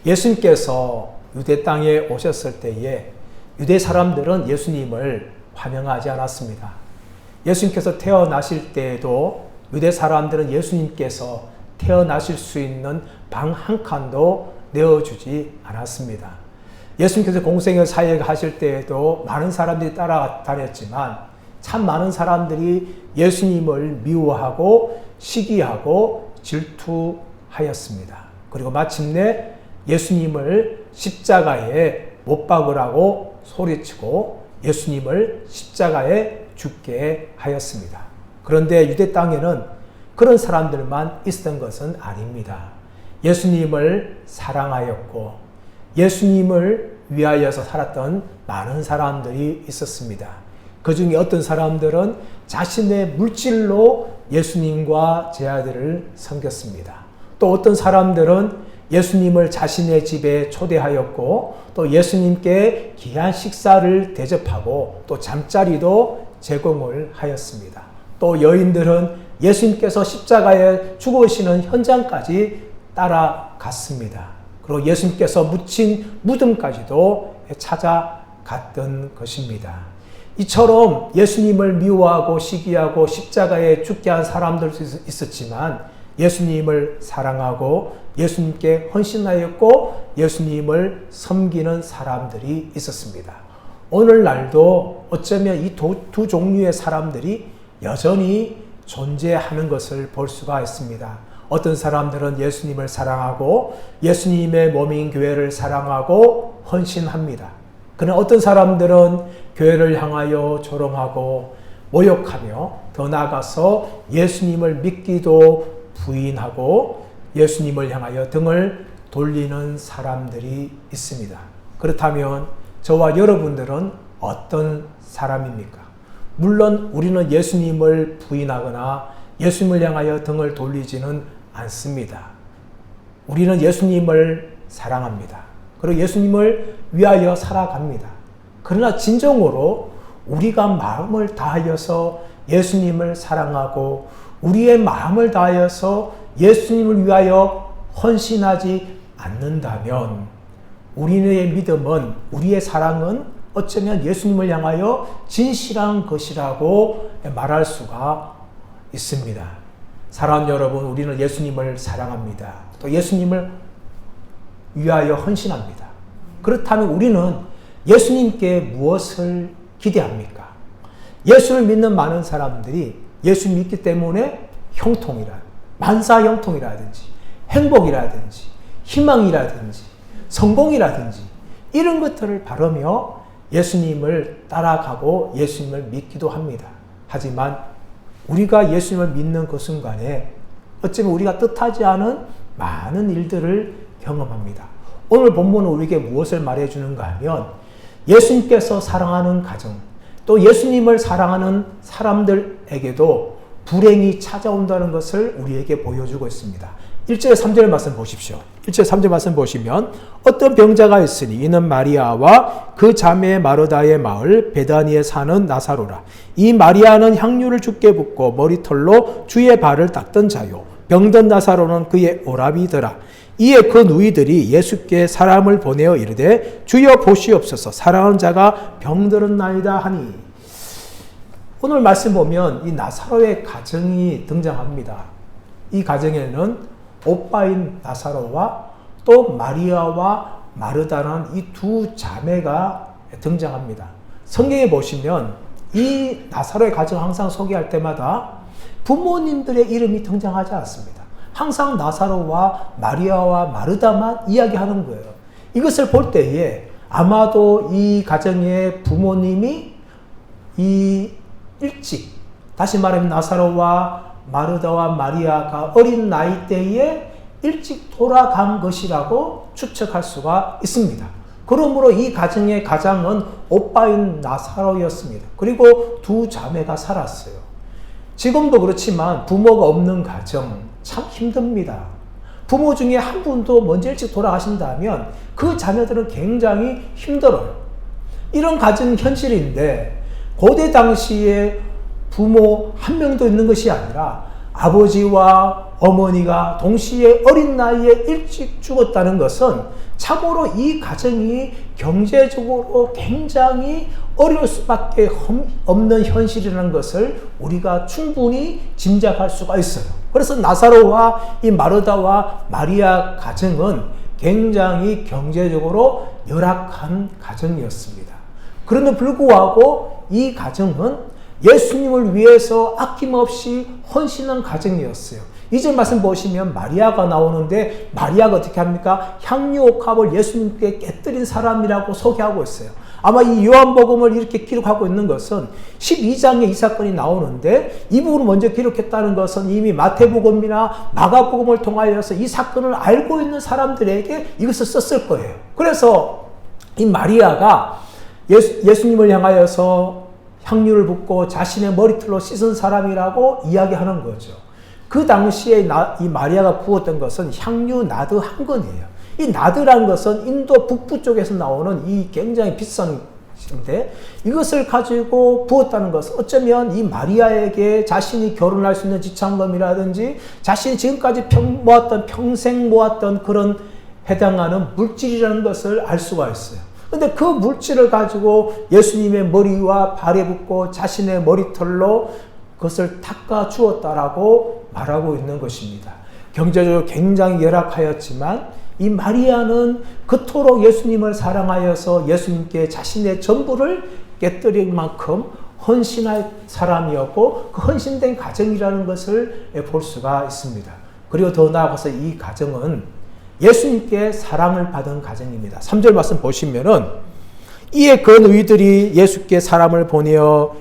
예수님께서 유대 땅에 오셨을 때에 유대 사람들은 예수님을 환영하지 않았습니다. 예수님께서 태어나실 때에도 유대 사람들은 예수님께서 태어나실 수 있는 방 한 칸도 내어주지 않았습니다. 예수님께서 공생의 사역을 하실 때에도 많은 사람들이 따라다녔지만 참 많은 사람들이 예수님을 미워하고 시기하고 질투하였습니다. 그리고 마침내 예수님을 십자가에 못 박으라고 소리치고 예수님을 십자가에 죽게 하였습니다. 그런데 유대 땅에는 그런 사람들만 있었던 것은 아닙니다. 예수님을 사랑하였고 예수님을 위하여서 살았던 많은 사람들이 있었습니다. 그 중에 어떤 사람들은 자신의 물질로 예수님과 제 아들을 섬겼습니다. 또 어떤 사람들은 예수님을 자신의 집에 초대하였고 또 예수님께 귀한 식사를 대접하고 또 잠자리도 제공을 하였습니다. 또 여인들은 예수님께서 십자가에 죽으시는 현장까지 따라갔습니다. 그리고 예수님께서 묻힌 무덤까지도 찾아갔던 것입니다. 이처럼 예수님을 미워하고 시기하고 십자가에 죽게 한 사람들도 있었지만 예수님을 사랑하고 예수님께 헌신하였고 예수님을 섬기는 사람들이 있었습니다. 오늘날도 어쩌면 이 두 종류의 사람들이 여전히 존재하는 것을 볼 수가 있습니다. 어떤 사람들은 예수님을 사랑하고 예수님의 몸인 교회를 사랑하고 헌신합니다. 그러나 어떤 사람들은 교회를 향하여 조롱하고 모욕하며 더 나아가서 예수님을 믿기도 부인하고 예수님을 향하여 등을 돌리는 사람들이 있습니다. 그렇다면 저와 여러분들은 어떤 사람입니까? 물론 우리는 예수님을 부인하거나 예수님을 향하여 등을 돌리지는 않습니다. 우리는 예수님을 사랑합니다. 그리고 예수님을 위하여 살아갑니다. 그러나 진정으로 우리가 마음을 다하여서 예수님을 사랑하고 우리의 마음을 다하여서 예수님을 위하여 헌신하지 않는다면 우리의 믿음은, 우리의 사랑은 어쩌면 예수님을 향하여 진실한 것이라고 말할 수가 있습니다. 사랑하는 여러분, 우리는 예수님을 사랑합니다. 또 예수님을 위하여 헌신합니다. 그렇다면 우리는 예수님께 무엇을 기대합니까? 예수를 믿는 많은 사람들이 예수 믿기 때문에 만사 형통이라든지 행복이라든지 희망이라든지 성공이라든지 이런 것들을 바라며 예수님을 따라가고 예수님을 믿기도 합니다. 하지만 우리가 예수님을 믿는 그 순간에 어쩌면 우리가 뜻하지 않은 많은 일들을 경험합니다. 오늘 본문은 우리에게 무엇을 말해주는가 하면 예수님께서 사랑하는 가정, 또 예수님을 사랑하는 사람들에게도 불행이 찾아온다는 것을 우리에게 보여주고 있습니다. 1절 3절 말씀 보십시오. 1절 3절 말씀 보시면 어떤 병자가 있으니 이는 마리아와 그 자매 마르다의 마을 베다니에 사는 나사로라. 이 마리아는 향유를 주께 붓고 머리털로 주의 발을 닦던 자요. 병든 나사로는 그의 오라비더라. 이에 그 누이들이 예수께 사람을 보내어 이르되 주여 보시옵소서 사랑하는 자가 병들었나이다 하니. 오늘 말씀 보면 이 나사로의 가정이 등장합니다. 이 가정에는 오빠인 나사로와 또 마리아와 마르다라는 이 두 자매가 등장합니다. 성경에 보시면 이 나사로의 가정 항상 소개할 때마다 부모님들의 이름이 등장하지 않습니다. 항상 나사로와 마리아와 마르다만 이야기하는 거예요. 이것을 볼 때에 아마도 이 가정의 부모님이 일찍, 다시 말하면 나사로와 마르다와 마리아가 어린 나이 때에 일찍 돌아간 것이라고 추측할 수가 있습니다. 그러므로 이 가정의 가장은 오빠인 나사로였습니다. 그리고 두 자매가 살았어요. 지금도 그렇지만 부모가 없는 가정 참 힘듭니다. 부모 중에 한 분도 먼저 일찍 돌아가신다면 그 자녀들은 굉장히 힘들어요. 이런 가정 현실인데 고대 당시에 부모 한 명도 있는 것이 아니라 아버지와 어머니가 동시에 어린 나이에 일찍 죽었다는 것은 참으로 이 가정이 경제적으로 굉장히 어려울 수밖에 없는 현실이라는 것을 우리가 충분히 짐작할 수가 있어요. 그래서 나사로와 이 마르다와 마리아 가정은 굉장히 경제적으로 열악한 가정이었습니다. 그런데 불구하고 이 가정은 예수님을 위해서 아낌없이 헌신한 가정이었어요. 이제 말씀 보시면 마리아가 나오는데 마리아가 어떻게 합니까? 향유옥합을 예수님께 깨뜨린 사람이라고 소개하고 있어요. 아마 이 요한복음을 이렇게 기록하고 있는 것은 12장에 이 사건이 나오는데 이 부분을 먼저 기록했다는 것은 이미 마태복음이나 마가복음을 통하여서 이 사건을 알고 있는 사람들에게 이것을 썼을 거예요. 그래서 이 마리아가 예수님을 향하여서 향유를 붓고 자신의 머리털로 씻은 사람이라고 이야기하는 거죠. 그 당시에 이 마리아가 부었던 것은 향유 나드 한 건이에요. 이 나드라는 것은 인도 북부 쪽에서 나오는 이 굉장히 비싼 것인데 이것을 가지고 부었다는 것은 어쩌면 이 마리아에게 자신이 결혼할 수 있는 지참금이라든지 자신이 지금까지 평생 모았던 그런 해당하는 물질이라는 것을 알 수가 있어요. 근데 그 물질을 가지고 예수님의 머리와 발에 붓고 자신의 머리털로 그것을 닦아 주었다라고 말하고 있는 것입니다. 경제적으로 굉장히 열악하였지만 이 마리아는 그토록 예수님을 사랑하여서 예수님께 자신의 전부를 깨뜨릴 만큼 헌신할 사람이었고 그 헌신된 가정이라는 것을 볼 수가 있습니다. 그리고 더 나아가서 이 가정은 예수님께 사랑을 받은 가정입니다. 3절 말씀 보시면은 이에 그 너희들이 예수께 사람을 보내어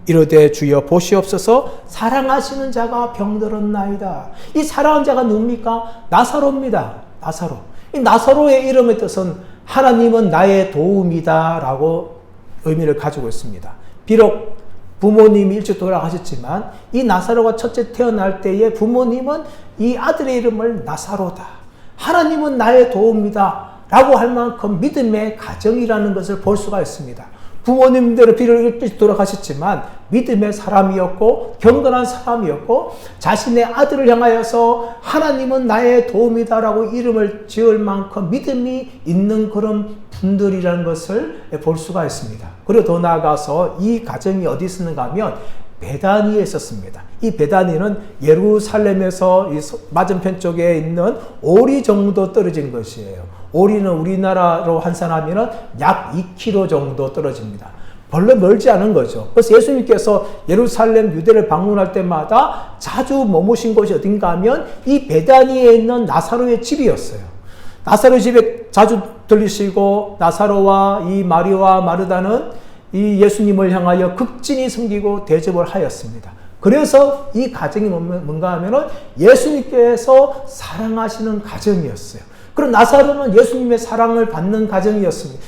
이르되 주여 보시옵소서 사랑하시는 자가 병들었나이다. 이 사랑하는 자가 누굽니까? 나사로입니다. 나사로. 이 나사로의 이름의 뜻은 하나님은 나의 도움이다 라고 의미를 가지고 있습니다. 비록 부모님이 일찍 돌아가셨지만 이 나사로가 첫째 태어날 때에 부모님은 이 아들의 이름을 나사로다. 하나님은 나의 도움이다 라고 할 만큼 믿음의 가정이라는 것을 볼 수가 있습니다. 부모님들은 비록 일찍 돌아가셨지만 믿음의 사람이었고 경건한 사람이었고 자신의 아들을 향하여서 하나님은 나의 도움이다 라고 이름을 지을 만큼 믿음이 있는 그런 분들이라는 것을 볼 수가 있습니다. 그리고 더 나아가서 이 가정이 어디 있었는가 하면 베다니에 있었습니다. 이 베다니는 예루살렘에서 맞은편 쪽에 있는 오리 정도 떨어진 것이에요. 오리는 우리나라로 환산하면 약 2km 정도 떨어집니다. 별로 멀지 않은 거죠. 그래서 예수님께서 예루살렘 유대를 방문할 때마다 자주 머무신 곳이 어딘가 하면 이 베다니에 있는 나사로의 집이었어요. 나사로 집에 자주 들리시고 나사로와 이 마리아와 마르다는 이 예수님을 향하여 극진히 섬기고 대접을 하였습니다. 그래서 이 가정이 뭔가 하면은 예수님께서 사랑하시는 가정이었어요. 그리고 나사로는 예수님의 사랑을 받는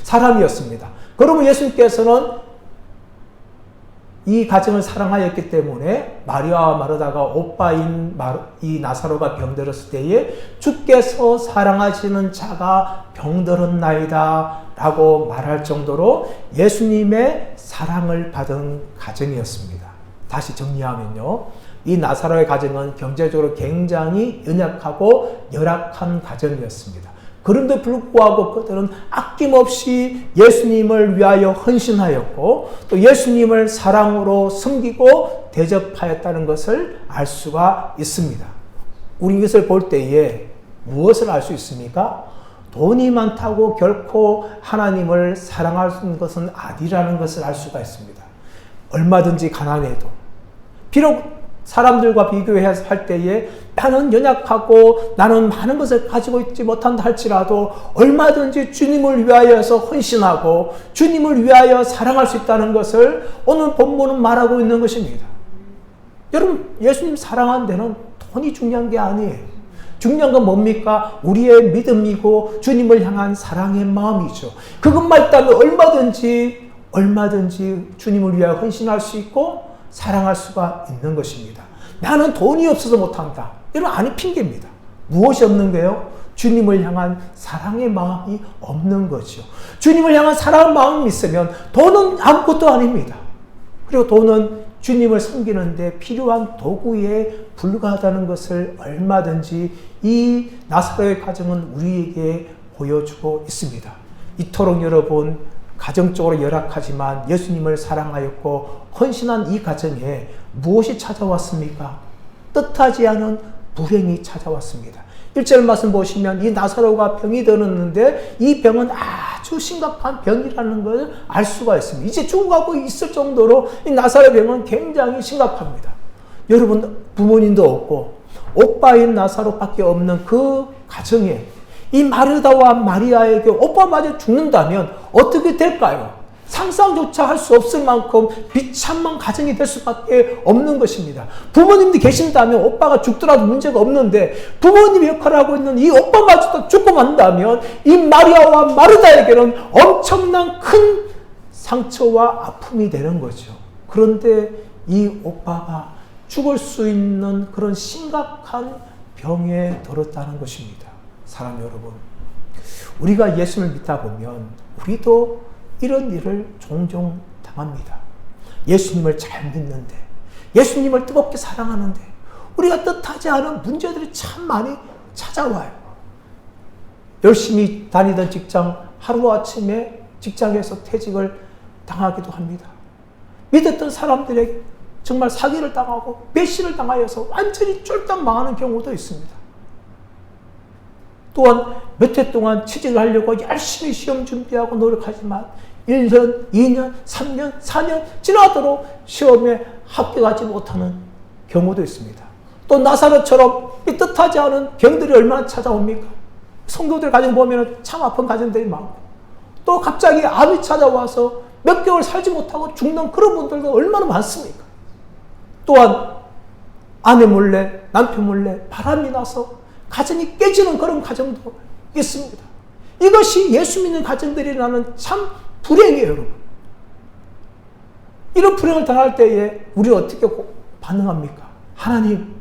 사람이었습니다. 그러면 예수님께서는 이 가정을 사랑하였기 때문에 마리아와 마르다가 오빠인 이 나사로가 병들었을 때에 주께서 사랑하시는 자가 병들었나이다 라고 말할 정도로 예수님의 사랑을 받은 가정이었습니다. 다시 정리하면요. 이 나사로의 가정은 경제적으로 굉장히 연약하고 열악한 가정이었습니다. 그런데 불구하고 그들은 아낌없이 예수님을 위하여 헌신하였고 또 예수님을 사랑으로 섬기고 대접하였다는 것을 알 수가 있습니다. 우리 이것을 볼 때에 무엇을 알 수 있습니까? 돈이 많다고 결코 하나님을 사랑할 수 있는 것은 아니라는 것을 알 수가 있습니다. 얼마든지 가난해도 비록 사람들과 비교할 때에 나는 연약하고 나는 많은 것을 가지고 있지 못한다 할지라도 얼마든지 주님을 위하여서 헌신하고 주님을 위하여 사랑할 수 있다는 것을 오늘 본문은 말하고 있는 것입니다. 여러분, 예수님 사랑하는 데는 돈이 중요한 게 아니에요. 중요한 건 뭡니까? 우리의 믿음이고 주님을 향한 사랑의 마음이죠. 그것만 있다면 얼마든지 주님을 위하여 헌신할 수 있고 사랑할 수가 있는 것입니다. 나는 돈이 없어서 못한다. 이런 아니 핑계입니다. 무엇이 없는 거예요? 주님을 향한 사랑의 마음이 없는 거죠. 주님을 향한 사랑의 마음이 있으면 돈은 아무것도 아닙니다. 그리고 돈은 주님을 섬기는데 필요한 도구에 불과하다는 것을 얼마든지 이 나사로의 가정은 우리에게 보여주고 있습니다. 이토록 여러분 가정적으로 열악하지만 예수님을 사랑하였고 헌신한 이 가정에 무엇이 찾아왔습니까? 뜻하지 않은 불행이 찾아왔습니다. 1절 말씀 보시면 이 나사로가 병이 들었는데 이 병은 아주 심각한 병이라는 걸 알 수가 있습니다. 이제 죽어가고 있을 정도로 이 나사로의 병은 굉장히 심각합니다. 여러분 부모님도 없고 오빠인 나사로밖에 없는 그 가정에 이 마르다와 마리아에게 오빠마저 죽는다면 어떻게 될까요? 상상조차 할 수 없을 만큼 비참한 가정이 될 수밖에 없는 것입니다. 부모님도 계신다면 오빠가 죽더라도 문제가 없는데 부모님이 역할을 하고 있는 이 오빠마저도 죽고 만다면 이 마리아와 마르다에게는 엄청난 큰 상처와 아픔이 되는 거죠. 그런데 이 오빠가 죽을 수 있는 그런 심각한 병에 들었다는 것입니다. 사랑 여러분, 우리가 예수를 믿다 보면 우리도 이런 일을 종종 당합니다. 예수님을 잘 믿는데, 예수님을 뜨겁게 사랑하는데 우리가 뜻하지 않은 문제들이 참 많이 찾아와요. 열심히 다니던 직장 하루아침에 직장에서 퇴직을 당하기도 합니다. 믿었던 사람들에게 정말 사기를 당하고 배신을 당하여서 완전히 쫄딱 망하는 경우도 있습니다. 또한 몇 해 동안 취직을 하려고 열심히 시험 준비하고 노력하지만 1년, 2년, 3년, 4년 지나도록 시험에 합격하지 못하는 경우도 있습니다. 또 나사로처럼 이 뜻하지 않은 병들이 얼마나 찾아옵니까? 성도들 가정 보면 참 아픈 가정들이 많고 또 갑자기 암이 찾아와서 몇 개월 살지 못하고 죽는 그런 분들도 얼마나 많습니까? 또한 아내 몰래, 남편 몰래 바람이 나서 가정이 깨지는 그런 가정도 있습니다. 이것이 예수 믿는 가정들이라는 참 불행이에요, 여러분. 이런 불행을 당할 때에 우리는 어떻게 반응합니까? 하나님,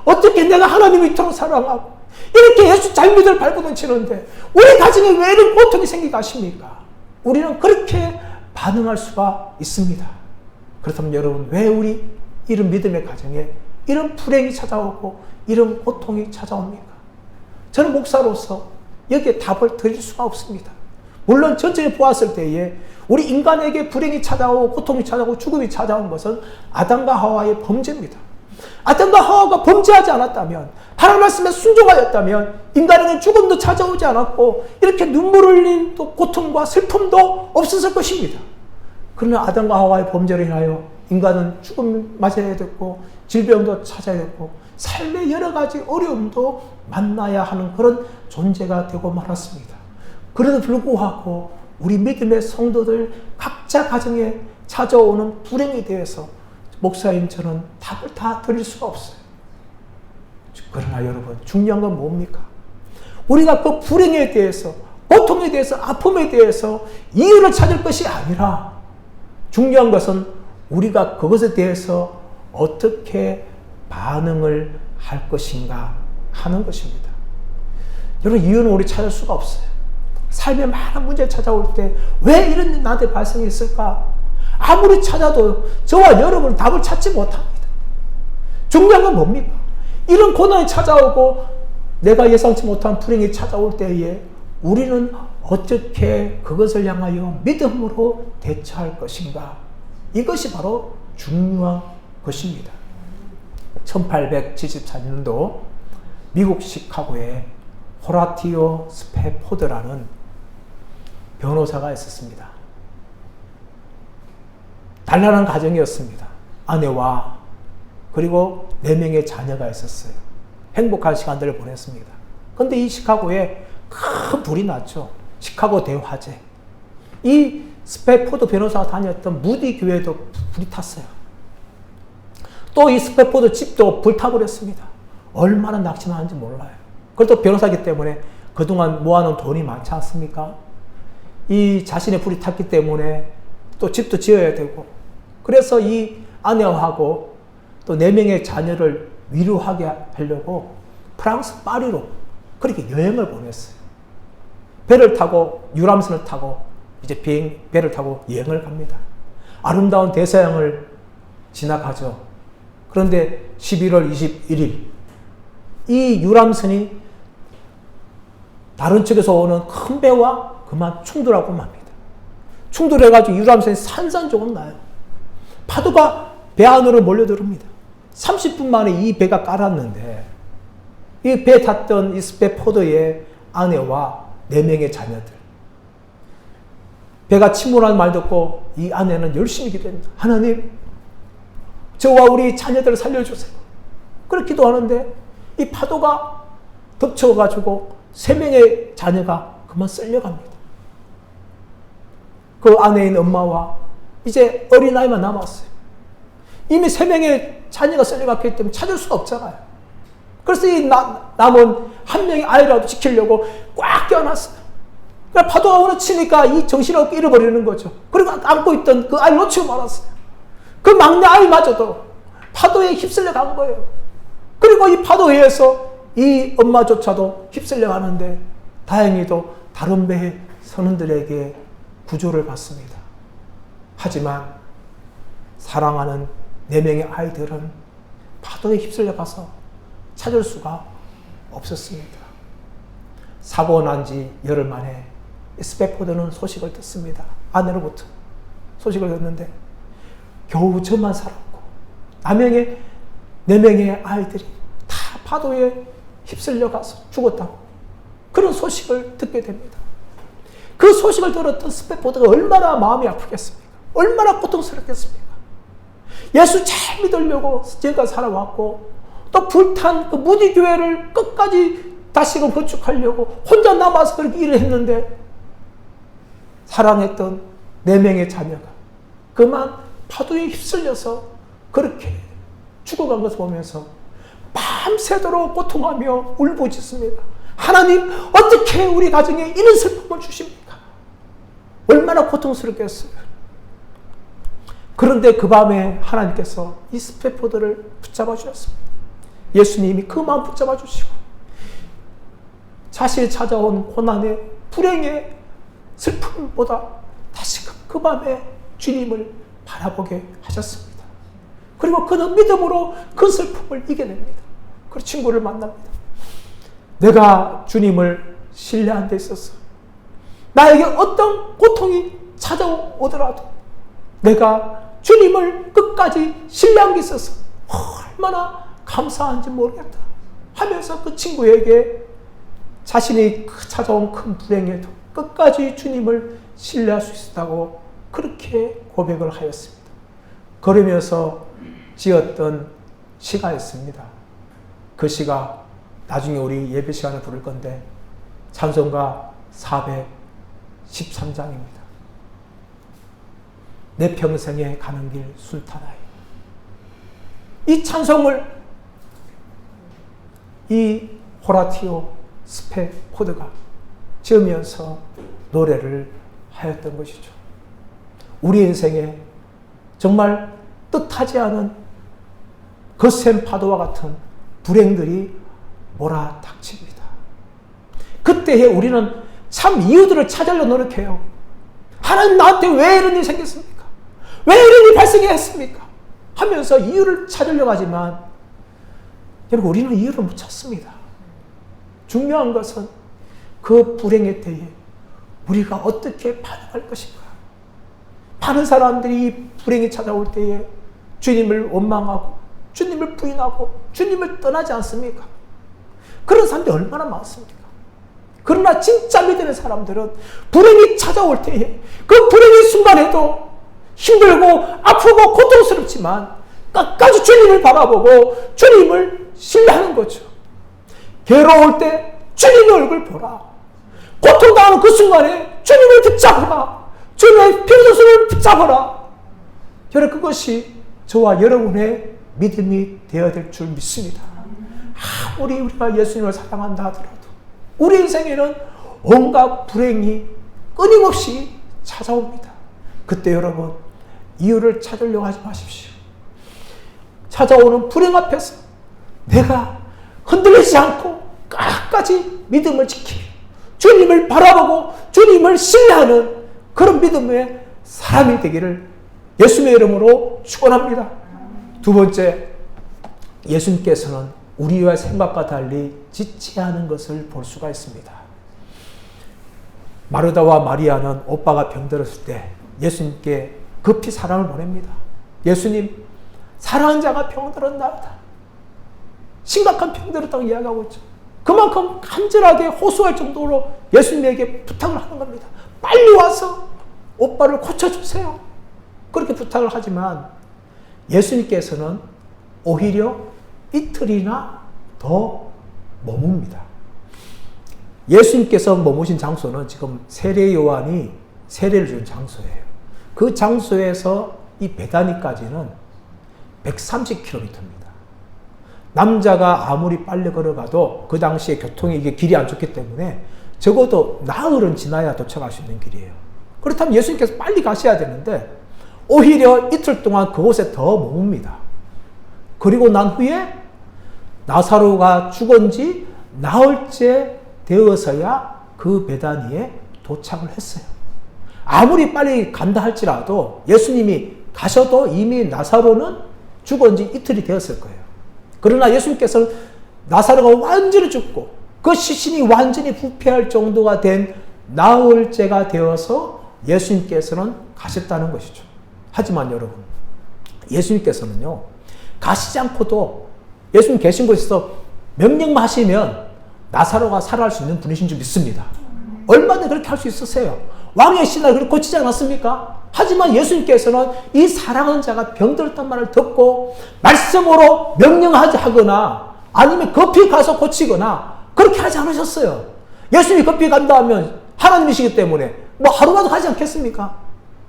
어떻게 내가 하나님을 이토록 사랑하고 이렇게 예수 잘 믿을 발버둥 치는데 우리 가정에 왜 이런 고통이 생기게 하십니까? 우리는 그렇게 반응할 수가 있습니다. 그렇다면 여러분, 왜 우리 이런 믿음의 가정에 이런 불행이 찾아오고 이런 고통이 찾아옵니까? 저는 목사로서 여기에 답을 드릴 수가 없습니다. 물론 전체에 보았을 때에 우리 인간에게 불행이 찾아오고 고통이 찾아오고 죽음이 찾아온 것은 아담과 하와의 범죄입니다. 아담과 하와가 범죄하지 않았다면, 하나님 말씀에 순종하였다면 인간에게 죽음도 찾아오지 않았고 이렇게 눈물 흘린 또 고통과 슬픔도 없었을 것입니다. 그러나 아담과 하와의 범죄로 인하여 인간은 죽음을 맞아야 됐고 질병도 찾아야 됐고 삶의 여러 가지 어려움도 만나야 하는 그런 존재가 되고 말았습니다. 그래도 불구하고 우리 믿음의 성도들 각자 가정에 찾아오는 불행에 대해서 목사인 저는 답을 다 드릴 수가 없어요. 그러나 여러분, 중요한 건 뭡니까? 우리가 그 불행에 대해서, 고통에 대해서, 아픔에 대해서 이유를 찾을 것이 아니라 중요한 것은 우리가 그것에 대해서 어떻게 반응을 할 것인가 하는 것입니다. 여러분, 이유는 우리 찾을 수가 없어요. 삶에 많은 문제가 찾아올 때 왜 이런 일이 나한테 발생했을까? 아무리 찾아도 저와 여러분은 답을 찾지 못합니다. 중요한 건 뭡니까? 이런 고난이 찾아오고 내가 예상치 못한 불행이 찾아올 때에 우리는 어떻게 그것을 향하여 믿음으로 대처할 것인가? 이것이 바로 중요한 것입니다. 1874년도 미국 시카고에 호라티오 스패포드라는 변호사가 있었습니다. 단란한 가정이었습니다. 아내와 그리고 4명의 자녀가 있었어요. 행복한 시간들을 보냈습니다. 그런데 이 시카고에 큰 불이 났죠. 시카고 대화재. 이 스패포드 변호사가 다녔던 무디 교회도 불이 탔어요. 또 이 스패포드 집도 불타버렸습니다. 얼마나 낙심하는지 몰라요. 그래도 변호사이기 때문에 그동안 모아놓은 돈이 많지 않습니까? 이 자신의 불이 탔기 때문에 또 집도 지어야 되고, 그래서 이 아내하고 또 4명의 자녀를 위로하게 하려고 프랑스 파리로 그렇게 여행을 보냈어요. 배를 타고, 유람선을 타고 이제 배를 타고 여행을 갑니다. 아름다운 대서양을 지나가죠. 그런데 11월 21일 이 유람선이 다른 쪽에서 오는 큰 배와 그만 충돌하고 맙니다. 충돌해가지고 유람선이 산산조각 나요. 파도가 배 안으로 몰려들어옵니다. 30분 만에 이 배가 깔았는데 이 배 탔던 이 스페포드의 아내와 4명의 자녀들. 배가 침몰하는 말 듣고 이 아내는 열심히 기도합니다. 하나님, 저와 우리 자녀들을 살려주세요. 그렇게 기도하는데 이 파도가 덮쳐가지고 3명의 자녀가 그만 쓸려갑니다. 그 안에 있는 엄마와 이제 어린아이만 남았어요. 이미 3명의 자녀가 쓸려갔기 때문에 찾을 수가 없잖아요. 그래서 이 남은 한 명의 아이라도 지키려고 꽉 껴안았어요. 그러니까 파도가 오늘 치니까 이 정신을 잃어버리는 거죠. 그리고 안고 있던 그 아이를 놓치고 말았어요. 그 막내 아이마저도 파도에 휩쓸려 간 거예요. 그리고 이 파도에 의해서 이 엄마조차도 휩쓸려 가는데 다행히도 다른 배의 선원들에게 구조를 받습니다. 하지만 사랑하는 4명의 아이들은 파도에 휩쓸려 가서 찾을 수가 없었습니다. 사고 난 지 열흘 만에 스페포드는 소식을 듣습니다. 아내로부터 소식을 듣는데 겨우 저만 살았고 4명의 아이들이 다 파도에 휩쓸려 가서 죽었다고 그런 소식을 듣게 됩니다. 그 소식을 들었던 스페포드가 얼마나 마음이 아프겠습니까? 얼마나 고통스럽겠습니까? 예수 잘 믿으려고 지금까지 살아왔고 또 불탄 그 무디 교회를 끝까지 다시금 건축하려고 혼자 남아서 그렇게 일을 했는데 사랑했던 4명의 자녀가 그만 파도에 휩쓸려서 그렇게 죽어간 것을 보면서 밤새도록 고통하며 울부짖습니다. 하나님, 어떻게 우리 가정에 이런 슬픔을 주십니까? 얼마나 고통스럽겠어요. 그런데 그 밤에 하나님께서 이 스페포드를 붙잡아 주셨습니다. 예수님이 그 마음 붙잡아 주시고 자신이 찾아온 고난의 불행의 슬픔보다 다시금 그 밤에 주님을 바라보게 하셨습니다. 그리고 그는 믿음으로 그 슬픔을 이겨냅니다. 그리고 친구를 만납니다. 내가 주님을 신뢰한 데 있어서 나에게 어떤 고통이 찾아오더라도 내가 주님을 끝까지 신뢰한 게 있어서 얼마나 감사한지 모르겠다 하면서 그 친구에게 자신이 찾아온 큰 불행에도 끝까지 주님을 신뢰할 수 있었다고 그렇게 고백을 하였습니다. 그러면서 지었던 시가 있습니다. 그 시가 나중에 우리 예배 시간에 부를 건데 찬송가 413장입니다. 내 평생에 가는 길 순탄하여. 이 찬송을 이 호라티오 스페포드가 지으면서 노래를 하였던 것이죠. 우리 인생에 정말 뜻하지 않은 거센 파도와 같은 불행들이 몰아닥칩니다. 그때에 우리는 참 이유들을 찾으려 노력해요. 하나님, 나한테 왜 이런 일이 생겼습니까? 왜 이런 일이 발생했습니까? 하면서 이유를 찾으려고 하지만 여러분, 우리는 이유를 못 찾습니다. 중요한 것은 그 불행의 때에 우리가 어떻게 반응할 것인가. 많은 사람들이 이 불행이 찾아올 때에 주님을 원망하고 주님을 부인하고 주님을 떠나지 않습니까? 그런 사람들이 얼마나 많습니까? 그러나 진짜 믿는 사람들은 불행이 찾아올 때에 그 불행의 순간에도 힘들고 아프고 고통스럽지만 끝까지 주님을 바라보고 주님을 신뢰하는 거죠. 괴로울 때 주님의 얼굴 보라. 고통당하는 그 순간에 주님을 붙잡아라. 주님의 피로소를 붙잡아라. 여러분, 그것이 저와 여러분의 믿음이 되어야 될 줄 믿습니다. 아무리 우리가 예수님을 사랑한다 하더라도 우리 인생에는 온갖 불행이 끊임없이 찾아옵니다. 그때 여러분, 이유를 찾으려고 하지 마십시오. 찾아오는 불행 앞에서 내가 흔들리지 않고 끝까지 믿음을 지키며 주님을 바라보고 주님을 신뢰하는 그런 믿음의 사람이 되기를 예수님의 이름으로 축원합니다. 두 번째, 예수님께서는 우리와 생각과 달리 지체하는 것을 볼 수가 있습니다. 마르다와 마리아는 오빠가 병들었을 때 예수님께 급히 사람을 보냅니다. 예수님, 사랑하는 자가 병들었나이다. 심각한 병들었다고 이야기하고 있죠. 그만큼 간절하게 호소할 정도로 예수님에게 부탁을 하는 겁니다. 빨리 와서 오빠를 고쳐주세요. 그렇게 부탁을 하지만 예수님께서는 오히려 이틀이나 더 머뭅니다. 예수님께서 머무신 장소는 지금 세례 요한이 세례를 준 장소예요. 그 장소에서 이 베다니까지는 130km입니다. 남자가 아무리 빨리 걸어가도 그 당시에 교통이 이게 길이 안 좋기 때문에 적어도 나흘은 지나야 도착할 수 있는 길이에요. 그렇다면 예수님께서 빨리 가셔야 되는데 오히려 이틀 동안 그곳에 더 머뭅니다. 그리고 난 후에 나사로가 죽은 지 나흘째 되어서야 그 베다니에 도착을 했어요. 아무리 빨리 간다 할지라도 예수님이 가셔도 이미 나사로는 죽은 지 이틀이 되었을 거예요. 그러나 예수님께서는 나사로가 완전히 죽고 그 시신이 완전히 부패할 정도가 된 나흘째가 되어서 예수님께서는 가셨다는 것이죠. 하지만 여러분, 예수님께서는요, 가시지 않고도 예수님 계신 곳에서 명령만 하시면 나사로가 살아날 수 있는 분이신 줄 믿습니다. 얼마든지 그렇게 할 수 있으세요. 왕의 신하를 그렇게 고치지 않았습니까? 하지만 예수님께서는 이 사랑하는 자가 병들었단 말을 듣고 말씀으로 명령하거나 아니면 급히 가서 고치거나 그렇게 하지 않으셨어요. 예수님이 급히 간다 하면 하나님이시기 때문에 뭐 하루라도 가지 않겠습니까?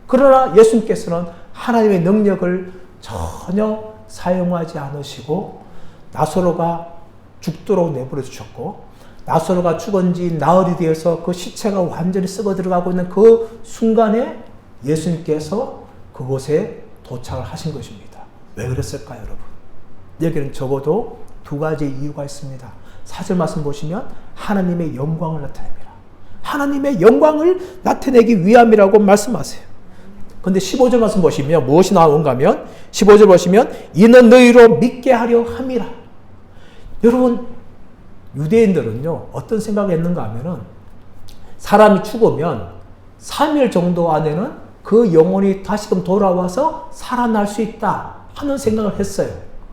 그러나 예수님께서는 하나님의 능력을 전혀 사용하지 않으시고 나사로가 죽도록 내버려 두셨고 나사로가 죽은 지 나흘이 되어서 그 시체가 완전히 썩어 들어가고 있는 그 순간에 예수님께서 그곳에 도착을 하신 것입니다. 왜 그랬을까요, 여러분? 여기는 적어도 두 가지 이유가 있습니다. 4절 말씀 보시면 하나님의 영광을 나타냅니다. 하나님의 영광을 나타내기 위함이라고 말씀하세요. 근데 15절 말씀 보시면 무엇이 나오는가 하면 15절 보시면 이는 너희로 믿게 하려 함이라. 여러분, 유대인들은요 어떤 생각을 했는가 하면은 사람이 죽으면 3일 정도 안에는 그 영혼이 다시금 돌아와서 살아날 수 있다 하는 생각을 했어요.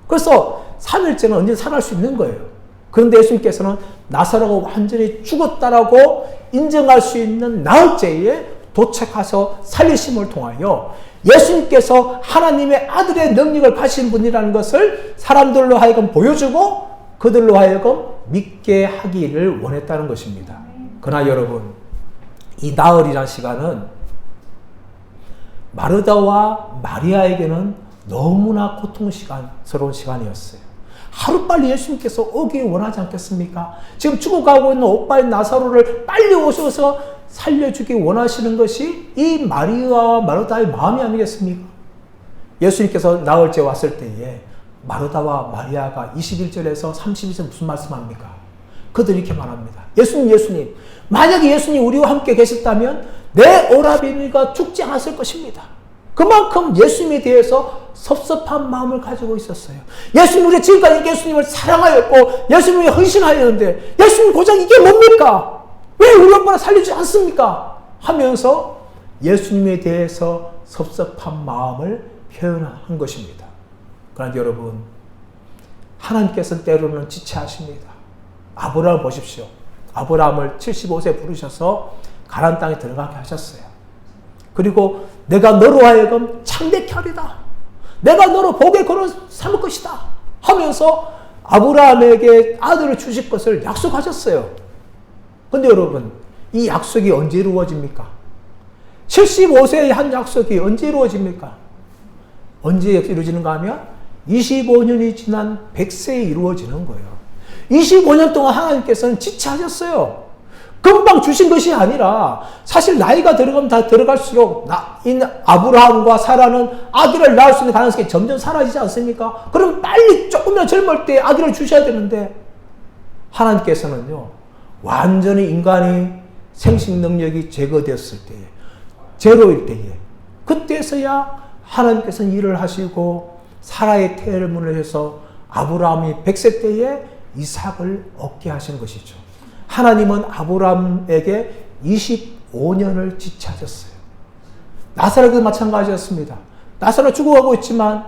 그래서 3일째는 언제 살아날 수 있는 거예요. 그런데 예수님께서는 나사로가 완전히 죽었다라고 인정할 수 있는 나흘째에 도착해서 살리심을 통하여 예수님께서 하나님의 아들의 능력을 가진 분이라는 것을 사람들로 하여금 보여주고 그들로 하여금 믿게 하기를 원했다는 것입니다. 그러나 여러분, 이 나흘이라는 시간은 마르다와 마리아에게는 너무나 고통스러운 시간이었어요. 하루빨리 예수님께서 오기 원하지 않겠습니까? 지금 죽어가고 있는 오빠인 나사로를 빨리 오셔서 살려주기 원하시는 것이 이 마리아와 마르다의 마음이 아니겠습니까? 예수님께서 나흘째 왔을 때에 마르다와 마리아가 21절에서 32절 무슨 말씀합니까? 그들이 이렇게 말합니다. 예수님, 만약에 예수님 우리와 함께 계셨다면 내 오라비니가 죽지 않았을 것입니다. 그만큼 예수님에 대해서 섭섭한 마음을 가지고 있었어요. 예수님, 우리 지금까지 예수님을 사랑하였고 예수님을 헌신하였는데 예수님 고작 이게 뭡니까? 왜 우리 오빠를 살리지 않습니까? 하면서 예수님에 대해서 섭섭한 마음을 표현한 것입니다. 그런데 여러분, 하나님께서는 때로는 지체하십니다. 아브라함을 보십시오. 아브라함을 75세 부르셔서 가나안 땅에 들어가게 하셨어요. 그리고 내가 너로 하여금 창대케 하리다. 내가 너로 복의 근원을 삼을 것이다 하면서 아브라함에게 아들을 주실 것을 약속하셨어요. 그런데 여러분, 이 약속이 언제 이루어집니까? 75세의 한 약속이 언제 이루어집니까? 언제 이루어지는가 하면 25년이 지난 100세에 이루어지는 거예요. 25년 동안 하나님께서는 지체하셨어요. 금방 주신 것이 아니라 사실 나이가 들어가면 다 들어갈수록 아브라함과 사라는 아기를 낳을 수 있는 가능성이 점점 사라지지 않습니까? 그럼 빨리 조금이나 젊을 때 아기를 주셔야 되는데 하나님께서는요 완전히 인간의 생식 능력이 제거되었을 때에 제로일 때에 그때서야 하나님께서는 일을 하시고 사라의 태문을 해서 아브라함이 100세 때에 이삭을 얻게 하신 것이죠. 하나님은 아브라함에게 25년을 지체하셨어요. 나사로도 마찬가지였습니다. 나사로 죽어가고 있지만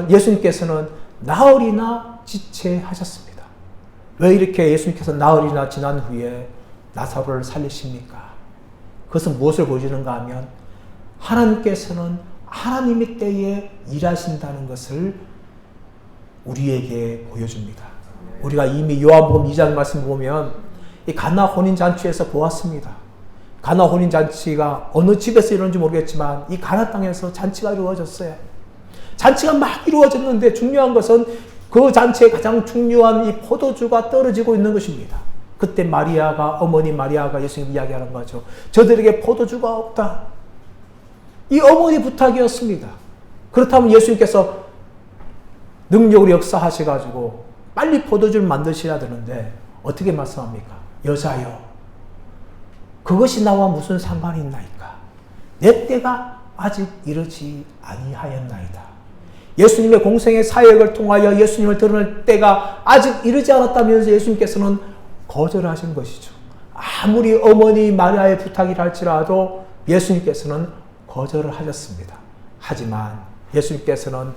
예수님께서는 나흘이나 지체하셨습니다. 왜 이렇게 예수님께서 나흘이나 지난 후에 나사로를 살리십니까? 그것은 무엇을 보여주는가 하면 하나님께서는 하나님의 때에 일하신다는 것을 우리에게 보여줍니다. 우리가 이미 요한복음 2장 말씀 보면 이 가나 혼인잔치에서 보았습니다. 가나 혼인잔치가 어느 집에서 이루어졌는지 모르겠지만 이 가나 땅에서 잔치가 이루어졌어요. 잔치가 막 이루어졌는데 중요한 것은 그 잔치에 가장 중요한 이 포도주가 떨어지고 있는 것입니다. 그때 어머니 마리아가 예수님 이야기하는 거죠. 저들에게 포도주가 없다. 이 어머니 부탁이었습니다. 그렇다면 예수님께서 능력으로 역사하셔가지고 빨리 포도주를 만드셔야 되는데 어떻게 말씀합니까? 여자여, 그것이 나와 무슨 상관이 있나이까? 내 때가 아직 이르지 아니하였나이다. 예수님의 공생의 사역을 통하여 예수님을 드러낼 때가 아직 이르지 않았다면서 예수님께서는 거절하신 것이죠. 아무리 어머니 마리아의 부탁이라 할지라도 예수님께서는 거절을 하셨습니다. 하지만 예수님께서는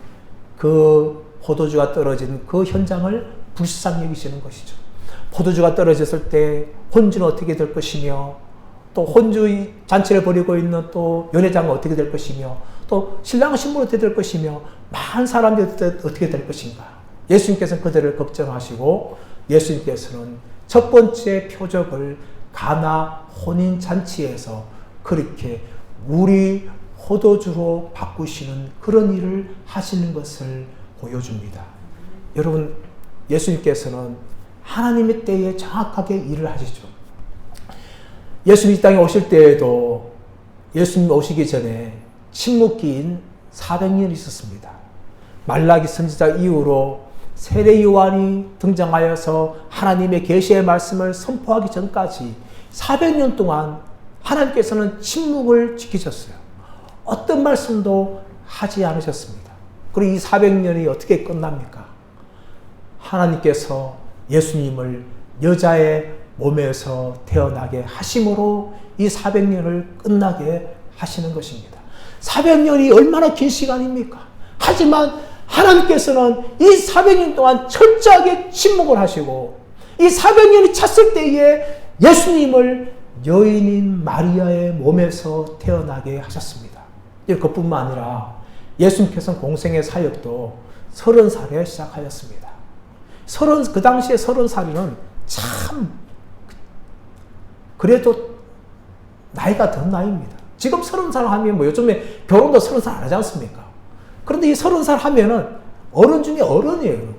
그 포도주가 떨어진 그 현장을 불쌍히 여기시는 것이죠. 포도주가 떨어졌을 때 혼주는 어떻게 될 것이며 또 혼주 잔치를 벌이고 있는 또 연회장은 어떻게 될 것이며 또 신랑은 신부는 어떻게 될 것이며 많은 사람들이 어떻게 될 것인가. 예수님께서는 그들을 걱정하시고 예수님께서는 첫 번째 표적을 가나 혼인잔치에서 그렇게 물이 포도주로 바꾸시는 그런 일을 하시는 것을 보여줍니다. 여러분, 예수님께서는 하나님의 때에 정확하게 일을 하시죠. 예수님 이 땅에 오실 때에도 예수님 오시기 전에 침묵기인 400년이 있었습니다. 말라기 선지자 이후로 세례 요한이 등장하여서 하나님의 계시의 말씀을 선포하기 전까지 400년 동안 하나님께서는 침묵을 지키셨어요. 어떤 말씀도 하지 않으셨습니다. 그리고 이 400년이 어떻게 끝납니까? 하나님께서 예수님을 여자의 몸에서 태어나게 하심으로 이 400년을 끝나게 하시는 것입니다. 400년이 얼마나 긴 시간입니까? 하지만 하나님께서는 이 400년 동안 철저하게 침묵을 하시고 이 400년이 찼을 때에 예수님을 여인인 마리아의 몸에서 태어나게 하셨습니다. 그것뿐만 아니라 예수님께서는 공생의 사역도 30살에 시작하였습니다. 그 당시에 30살이면 참 그래도 나이가 든 나이입니다. 지금 30살 하면 뭐 요즘에 결혼도 30살 안 하지 않습니까? 그런데 이 30살 하면은 어른 중에 어른이에요.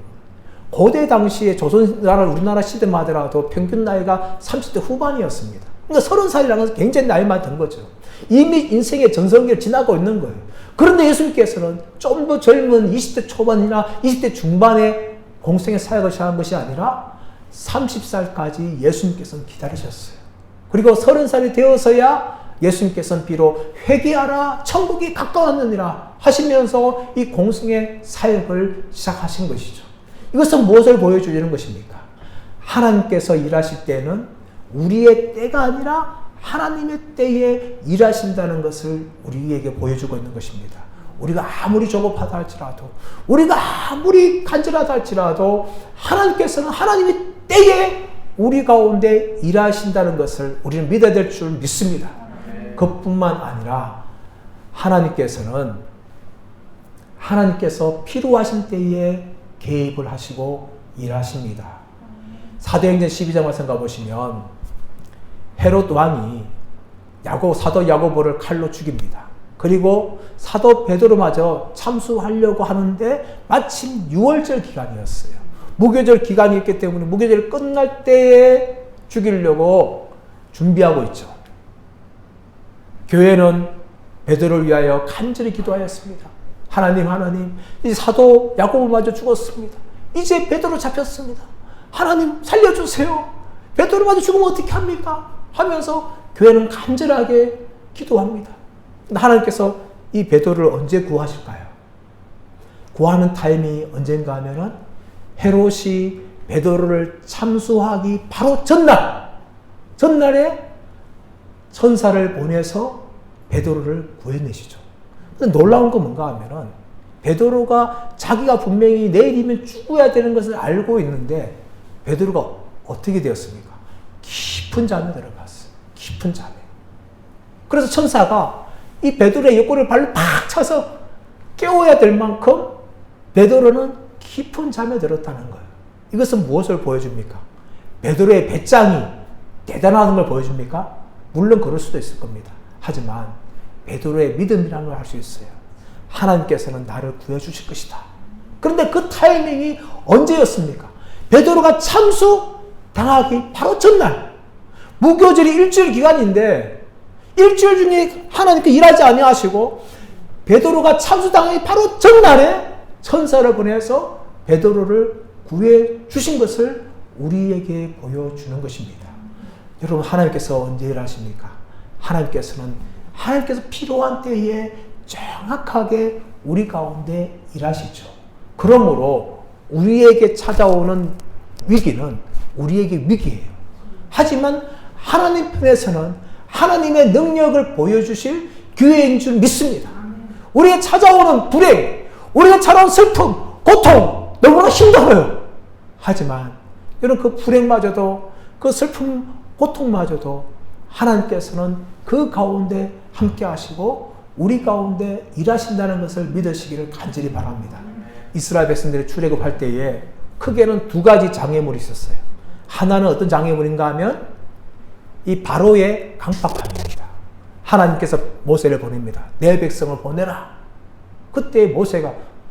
고대 당시에 조선나라, 우리나라 시대만 하더라도 평균 나이가 30대 후반이었습니다. 그러니까 30살이라는 것은 굉장히 나이만 든 거죠. 이미 인생의 전성기를 지나고 있는 거예요. 그런데 예수님께서는 좀 더 젊은 20대 초반이나 20대 중반에 공생의 사역을 시작한 것이 아니라 30살까지 예수님께서는 기다리셨어요. 그리고 30살이 되어서야 예수님께서는 비록 회개하라 천국이 가까웠느니라 하시면서 이 공생의 사역을 시작하신 것이죠. 이것은 무엇을 보여주려는 것입니까? 하나님께서 일하실 때는 우리의 때가 아니라 하나님의 때에 일하신다는 것을 우리에게 보여주고 있는 것입니다. 우리가 아무리 조급하다 할지라도, 우리가 아무리 간절하다 할지라도 하나님께서는 하나님의 때에 우리 가운데 일하신다는 것을 우리는 믿어야 될 줄 믿습니다. 그것뿐만 아니라 하나님께서 필요하신 때에 개입을 하시고 일하십니다. 사도행전 12장 말씀 가보시면 헤롯 왕이 사도 야고보를 칼로 죽입니다. 그리고 사도 베드로마저 참수하려고 하는데 마침 6월절 기간이었어요. 무교절 기간이 있기 때문에 무교절 끝날 때에 죽이려고 준비하고 있죠. 교회는 베드로를 위하여 간절히 기도하였습니다. 하나님, 이 사도 야고보마저 죽었습니다. 이제 베드로 잡혔습니다. 하나님 살려주세요. 베드로마저 죽으면 어떻게 합니까? 하면서 교회는 간절하게 기도합니다. 하나님께서 이 베드로를 언제 구하실까요? 구하는 타이밍이 언젠가 하면은 헤롯이 베드로를 참수하기 바로 전날에 천사를 보내서 베드로를 구해내시죠. 근데 놀라운 건 뭔가 하면은 베드로가 자기가 분명히 내일이면 죽어야 되는 것을 알고 있는데 베드로가 어떻게 되었습니까? 깊은 잠에 들어갔어요. 깊은 잠에. 그래서 천사가 이 베드로의 옆구리를 발로 팍 차서 깨워야 될 만큼 베드로는 깊은 잠에 들었다는 거예요. 이것은 무엇을 보여줍니까? 베드로의 배짱이 대단한 걸 보여줍니까? 물론 그럴 수도 있을 겁니다. 하지만 베드로의 믿음이라는 걸 할 수 있어요. 하나님께서는 나를 구해주실 것이다. 그런데 그 타이밍이 언제였습니까? 베드로가 참수 당하기 바로 전날. 무교절이 일주일 기간인데 일주일 중에 하나님께 일하지 아니하시고 베드로가 참수당하기 바로 전날에 천사를 보내서 베드로를 구해 주신 것을 우리에게 보여주는 것입니다. 여러분, 하나님께서 언제 일하십니까? 하나님께서 필요한 때에 정확하게 우리 가운데 일하시죠. 그러므로 우리에게 찾아오는 위기는 우리에게 위기예요. 하지만 하나님 편에서는 하나님의 능력을 보여주실 기회인 줄 믿습니다. 우리에게 찾아오는 불행, 우리에게 찾아오는 슬픔, 고통, 너무나 힘들어요. 하지만 여러분, 그 불행마저도, 그 슬픔, 고통마저도 하나님께서는 그 가운데 함께 하시고 우리 가운데 일하신다는 것을 믿으시기를 간절히 바랍니다. 이스라엘 백성들이 출애굽할 때에 크게는 두 가지 장애물이 있었어요. 하나는 어떤 장애물인가 하면 이 바로의 강박함입니다. 하나님께서 모세를 보냅니다. 내 백성을 보내라. 그때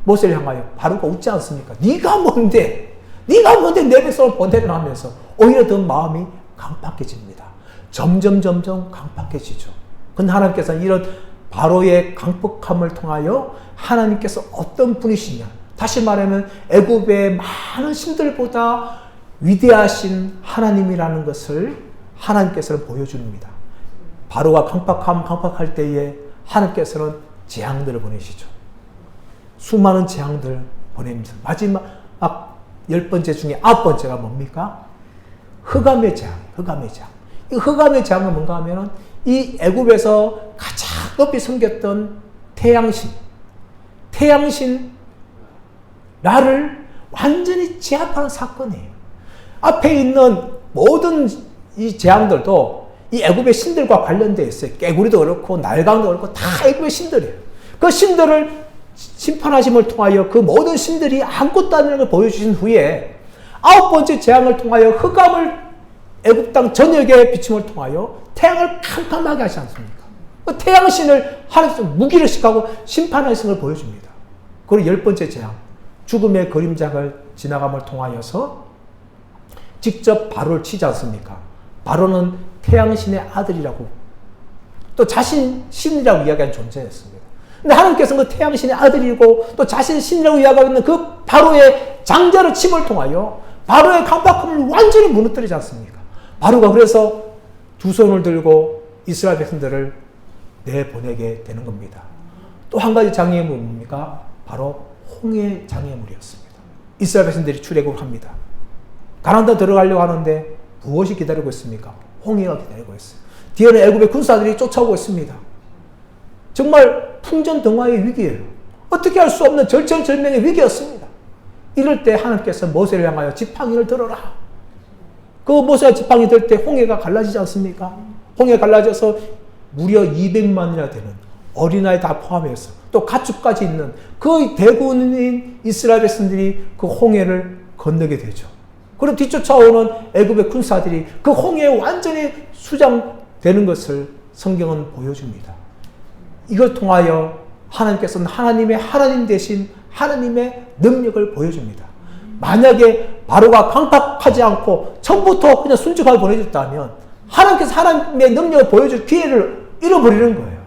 모세를 향하여 바로가 웃지 않습니까? 네가 뭔데 내 백성을 보내라 하면서 오히려 더 마음이 강팍해집니다. 점점 강팍해지죠. 근데 하나님께서는 이런 바로의 강팍함을 통하여 하나님께서 어떤 분이시냐, 다시 말하면 애굽의 많은 신들보다 위대하신 하나님이라는 것을 하나님께서는 보여줍니다. 바로가 강팍할 때에 하나님께서는 재앙들을 보내시죠. 수많은 재앙들을 보냅니다. 마지막 10번째 중에 9번째가 뭡니까? 흑암의 재앙. 이 흑암의 재앙은 뭔가 하면은 이 애굽에서 가장 높이 섬겼던 태양신 라를 완전히 제압하는 사건이에요. 앞에 있는 모든 이 재앙들도 이 애굽의 신들과 관련되어 있어요. 깨구리도 그렇고 날강도 그렇고 다 애굽의 신들이에요. 그 신들을 심판하심을 통하여 그 모든 신들이 아무것도 아니라는 걸 보여주신 후에 9번째 재앙을 통하여 흑암을 애굽 땅 전역에 비침을 통하여 태양을 캄캄하게 하지 않습니까? 그 태양신을 하나님께서 무기력시하고 심판하신 걸 보여줍니다. 그리고 10번째 재앙, 죽음의 그림자를 지나감을 통하여서 직접 바로를 치지 않습니까? 바로는 태양신의 아들이라고 또 자신 신이라고 이야기한 존재였습니다. 근데 하나님께서는 그 태양신의 아들이고 또 자신 신이라고 이야기하고 있는 그 바로의 장자를 침을 통하여 바로의 강박함을 완전히 무너뜨리지 않습니까? 바로가 그래서 두 손을 들고 이스라엘 백성들을 내보내게 되는 겁니다. 또 한 가지 장애물은 뭡니까? 바로 홍해 장애물이었습니다. 이스라엘 백성들이 출애굽을 합니다. 가나안 땅 들어가려고 하는데 무엇이 기다리고 있습니까? 홍해가 기다리고 있어요. 뒤에는 애굽의 군사들이 쫓아오고 있습니다. 정말 풍전등화의 위기예요. 어떻게 할 수 없는 절천절명의 위기였습니다. 이럴 때 하나님께서 모세를 향하여 지팡이를 들어라. 그 모세가 지팡이 들 때 홍해가 갈라지지 않습니까? 홍해가 갈라져서 무려 200만이나 되는 어린아이 다 포함해서 또 가축까지 있는 그 대군인 이스라엘 백성들이 그 홍해를 건너게 되죠. 그럼 뒤쫓아오는 애굽의 군사들이 그 홍해에 완전히 수장되는 것을 성경은 보여줍니다. 이걸 통하여 하나님께서는 하나님 대신 하나님의 능력을 보여줍니다. 만약에 바로가 강팍하지 않고 처음부터 그냥 순직하게 보내줬다면 하나님께서 하나님의 능력을 보여줄 기회를 잃어버리는 거예요.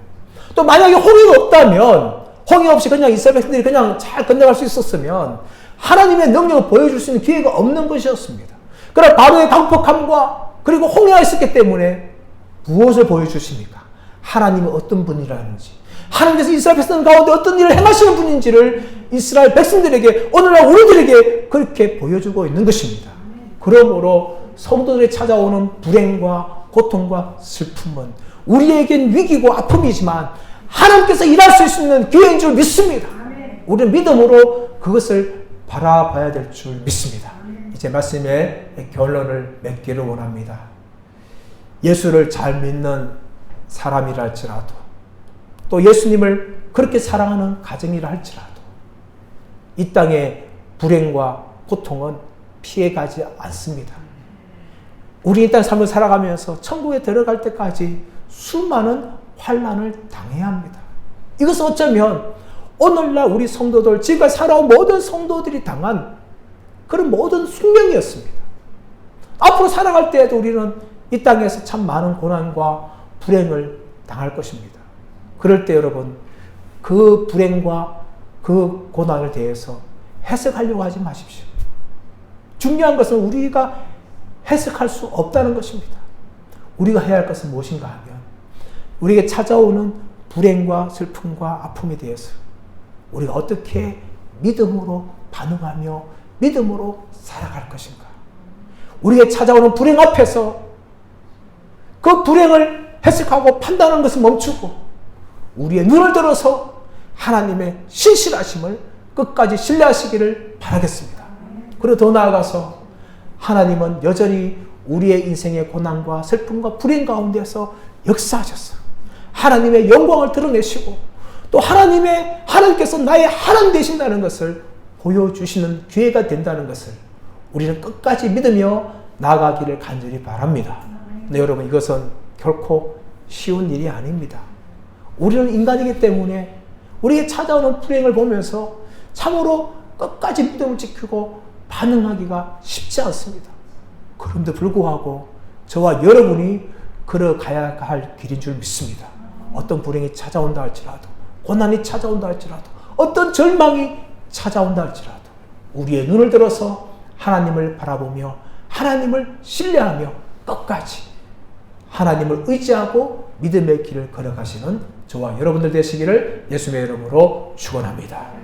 또 만약에 홍해가 없다면, 홍해 없이 그냥 이스라엘 백성들이 그냥 잘 건너갈 수 있었으면 하나님의 능력을 보여줄 수 있는 기회가 없는 것이었습니다. 그러나 바로의 강팍함과 그리고 홍해가 있었기 때문에 무엇을 보여주십니까? 하나님이 어떤 분이라는지, 하나님께서 이스라엘 백성 가운데 어떤 일을 행하시는 분인지를 이스라엘 백성들에게, 오늘날 우리들에게 그렇게 보여주고 있는 것입니다. 그러므로 성도들이 찾아오는 불행과 고통과 슬픔은 우리에겐 위기고 아픔이지만 하나님께서 일할 수 있는 기회인 줄 믿습니다. 우리는 믿음으로 그것을 바라봐야 될 줄 믿습니다. 이제 말씀의 결론을 맺기를 원합니다. 예수를 잘 믿는 사람이라 할지라도, 또 예수님을 그렇게 사랑하는 가정이라 할지라도 이 땅의 불행과 고통은 피해가지 않습니다. 우리 이 땅 삶을 살아가면서 천국에 들어갈 때까지 수많은 환난을 당해야 합니다. 이것은 어쩌면 오늘날 우리 성도들, 지금까지 살아온 모든 성도들이 당한 그런 모든 숙명이었습니다. 앞으로 살아갈 때에도 우리는 이 땅에서 참 많은 고난과 불행을 당할 것입니다. 그럴 때 여러분, 그 불행과 그 고난을 대해서 해석하려고 하지 마십시오. 중요한 것은 우리가 해석할 수 없다는 것입니다. 우리가 해야 할 것은 무엇인가 하면 우리에게 찾아오는 불행과 슬픔과 아픔에 대해서 우리가 어떻게 믿음으로 반응하며 믿음으로 살아갈 것인가. 우리에게 찾아오는 불행 앞에서 그 불행을 해석하고 판단하는 것을 멈추고 우리의 눈을 들어서 하나님의 신실하심을 끝까지 신뢰하시기를 바라겠습니다. 그리고 더 나아가서 하나님은 여전히 우리의 인생의 고난과 슬픔과 불행 가운데서 역사하셔서 하나님의 영광을 드러내시고 또 하나님께서 나의 하나님 되신다는 것을 보여주시는 기회가 된다는 것을 우리는 끝까지 믿으며 나아가기를 간절히 바랍니다. 네, 여러분, 이것은 결코 쉬운 일이 아닙니다. 우리는 인간이기 때문에 우리에게 찾아오는 불행을 보면서 참으로 끝까지 믿음을 지키고 반응하기가 쉽지 않습니다. 그런데 불구하고 저와 여러분이 걸어가야 할 길인 줄 믿습니다. 어떤 불행이 찾아온다 할지라도, 고난이 찾아온다 할지라도, 어떤 절망이 찾아온다 할지라도 우리의 눈을 들어서 하나님을 바라보며 하나님을 신뢰하며 끝까지 하나님을 의지하고 믿음의 길을 걸어가시는 저와 여러분들 되시기를 예수님의 이름으로 축원합니다.